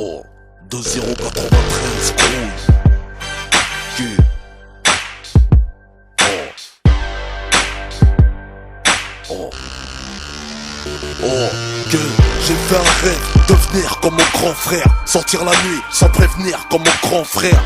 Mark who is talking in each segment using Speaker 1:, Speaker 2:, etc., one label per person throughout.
Speaker 1: Oh, 2093, Cruise. Yeah. Oh. Oh, que j'ai fait un rêve, devenir comme mon grand frère. Sortir la nuit sans prévenir comme mon grand frère.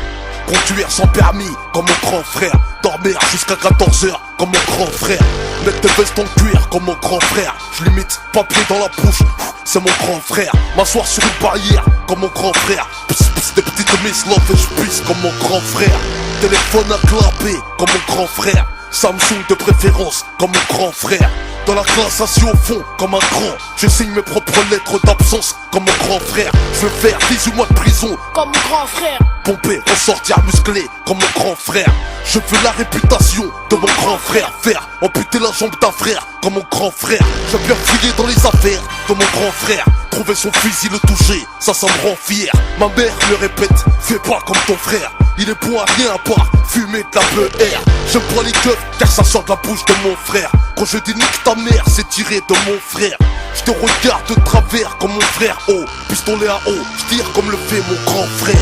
Speaker 1: Conduire sans permis comme mon grand frère. Dormir jusqu'à 14h comme mon grand frère. Mettre des vestes en cuir comme mon grand frère. Je limite papier dans la bouche, c'est mon grand frère. M'asseoir sur une barrière comme mon grand frère. Pss, pss, des petites miss love et je pisse comme mon grand frère. Téléphone à clapper comme mon grand frère. Samsung de préférence comme mon grand frère. Dans la classe assis au fond comme un grand. Je signe mes propres lettres d'absence comme mon grand frère. Je veux faire 18 mois de prison
Speaker 2: comme mon grand frère.
Speaker 1: Pomper, ressortir musclé comme mon grand frère. Je veux la réputation de mon grand frère. Faire amputer la jambe d'un frère comme mon grand frère. Je viens fouiller dans les affaires de mon grand frère. Trouver son fusil, le toucher, ça me rend fier. Ma mère me répète, fais pas comme ton frère. Il est bon à rien à part fumer de la BR. J'aime pas les keufs car ça sort de la bouche de mon frère. Quand je dis nique ta mère, c'est tiré de mon frère. Je te regarde de travers comme mon frère. Oh, pistolet à eau, je tire comme le fait mon grand frère.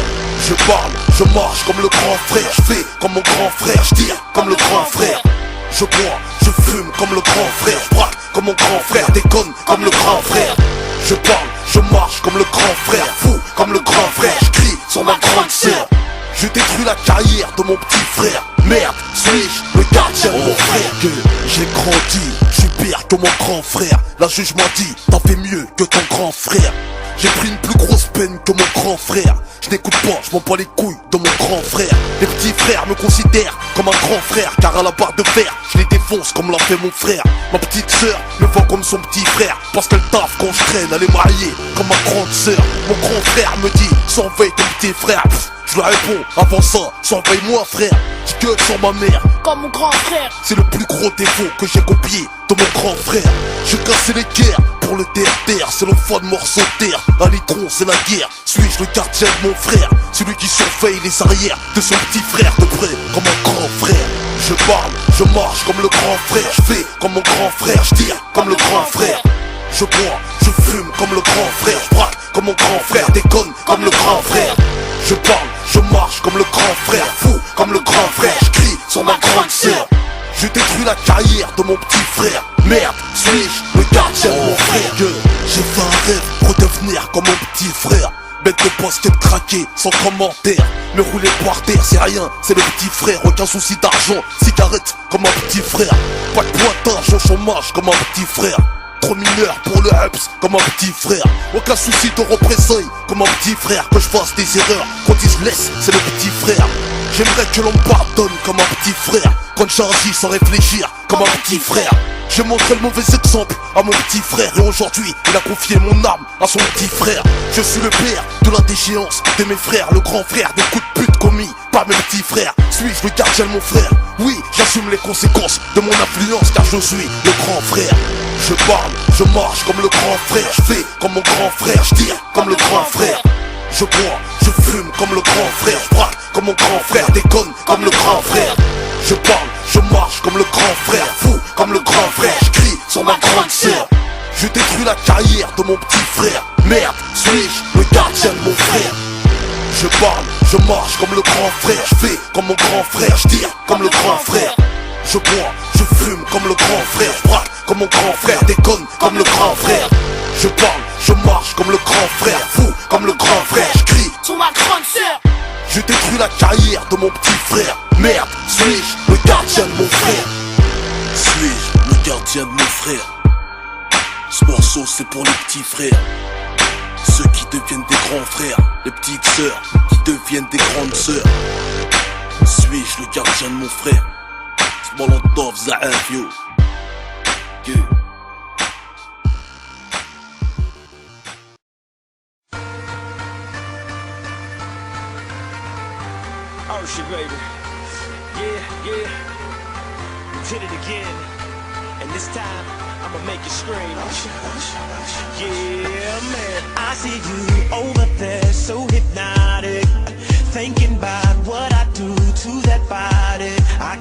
Speaker 1: Je parle, je marche comme le grand frère. Je fais comme mon grand frère, je tire comme le grand frère. Je bois, je fume comme le grand frère. Je braque comme mon grand frère, déconne comme le grand frère. Je parle, je marche comme le grand frère. Fou comme le grand frère, je crie sur ma grande sœur. Je détruis la carrière de mon petit frère. Merde, suis-je le gardien de mon frère? Que j'ai grandi, je suis pire que mon grand frère. La juge m'a dit, t'en fais mieux que ton grand frère. J'ai pris une plus grosse peine que mon grand frère. Je n'écoute pas, je m'en bats les couilles de mon grand frère. Les petits frères me considèrent comme un grand frère, car à la barre de fer, je les défonce comme l'a fait mon frère. Ma petite sœur me voit comme son petit frère, parce qu'elle taffe quand je traîne, elle est mariée comme ma grande sœur. Mon grand frère me dit, surveille ton petit frère. Je lui réponds, avant ça, surveille-moi frère. Je gueule sur ma mère
Speaker 2: comme mon grand frère.
Speaker 1: C'est le plus gros défaut que j'ai copié de mon grand frère. J'ai cassé les guerres pour le terre-terre. C'est le fun morceau de terre. Un litron c'est la guerre. Suis-je le gardien de mon frère? Celui qui surveille les arrières de son petit frère de près comme un grand frère. Je parle, je marche comme le grand frère. Je fais comme mon grand frère, je tire comme le grand frère. Je bois, je fume comme le grand frère. Je braque comme mon grand frère, déconne comme le grand frère. Je parle, je marche comme le grand frère. Fou comme le grand frère, je crie sur ma grande sœur. Je détruis la carrière de mon petit frère. Merde, suis-je le gardien de mon frère? Que j'ai fait un rêve pour devenir comme mon petit frère. Bête de basket craqué, sans commentaire. Me rouler par terre, c'est rien, c'est le petit frère. Aucun souci d'argent, cigarette comme un petit frère. Pas de pointage au chômage comme un petit frère. Trop mineur pour le hups comme un petit frère. Aucun souci de représailles comme un petit frère. Que je fasse des erreurs, quand ils se laissent, c'est le petit frère. J'aimerais que l'on me pardonne comme un petit frère. Quand j'agis sans réfléchir comme un petit frère. J'ai montré le mauvais exemple à mon petit frère. Et aujourd'hui il a confié mon âme à son petit frère. Je suis le père de la déchéance de mes frères. Le grand frère des coups de pute commis par mes petits frères. Suis-je le gardien de mon frère? Oui, j'assume les conséquences de mon influence, car je suis le grand frère. Je parle, je marche comme le grand frère. Je fais comme mon grand frère, je tire comme le grand frère. Je bois, je fume comme le grand frère. Je braque comme mon grand frère, déconne comme le grand frère. Je parle, je marche comme le grand frère. Fou comme le grand frère, je crie sur ma grande sœur. Je détruis la carrière de mon petit frère. Merde, suis-je le gardien de mon frère? Je parle, je marche comme le grand frère. Je fais comme mon grand frère, je tire comme le grand frère. Je bois, je fume comme le grand frère. Je braque comme mon grand frère, déconne comme le grand frère. Je parle, je marche comme le grand frère. Fou comme le grand frère, je crie
Speaker 2: sur ma grande sœur.
Speaker 1: Je détruis la carrière de mon petit frère. Merde, suis-je le gardien de mon frère? Suis-je le gardien de mon frère? Ce morceau c'est pour les petits frères. Ceux qui deviennent des grands frères. Les petites sœurs qui deviennent des grandes sœurs. Suis-je le gardien de mon frère? Molotov Zaaf yo. Yeah.
Speaker 3: Oh shit, baby. Yeah. We did it again. And this time, I'ma make you scream. Yeah, man. I see you over there, so hypnotic. Thinking about what I do to that body. I